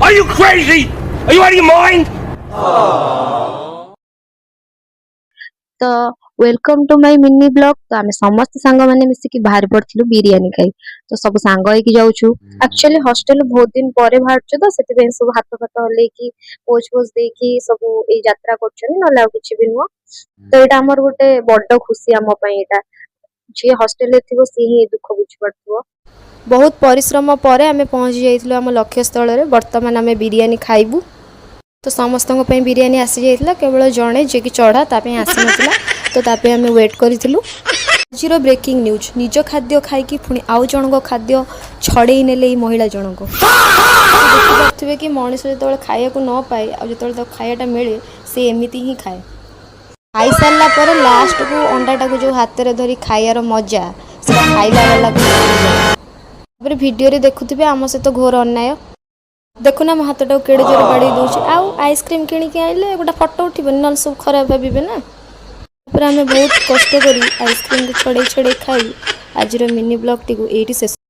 Are you crazy? Are you out of your mind? तो welcome to my mini blog. तो आम समस्त सांग मैंने मिसिकी बाहर पड़ू बिरियानी खाई। तो सब सांग होइकी जाऊछु। एक्चुअली हॉस्टल बहुत दिन पर बाहर तो से सब हाथ फाथ हल्लेकी पोज पोज देकी सब ये यात्रा कर किसी भी नुह। तो यहाँ आमर गोटे बड़ खुशी आम जी हॉस्टल थी सी ही दुख बुझीपो। बहुत परिश्रम पर आम पहुँची जाइए आम लक्ष्य स्थल में। बर्तमान आम बिरियानी खाइबू। तो समस्त बिरियानी आसी जाइए केवल जड़े जी कि चढ़ा तापे आसी नाला। तो तापे आम वेट करूँ। आज ब्रेकिंग न्यूज निज खाद्य खाई पुणी आउ जन खाद्य छड़े ने महिला जनक देखिपे कि मनीष जो खाया न पाए जो खायाटा मिले सी एमती ही खाए। खाई सारा पर लास्ट को अंडाटा को जो हाथ में धरी खाइबार मजा से खाइला वाला वीडियो देखुवे आम सहित घोर अन्याय। देखुना मो हाथ टाक केड़े जोर बाड़ी दूसरी आउ आइसक्रीम किणिकी आइले गोटे फटो उठबनी ना सब खराब भावे ना। आम बहुत कष्ट करी आइसक्रीम को छड़े छड़े खाई आज मिनी ब्लॉग टी को शेष।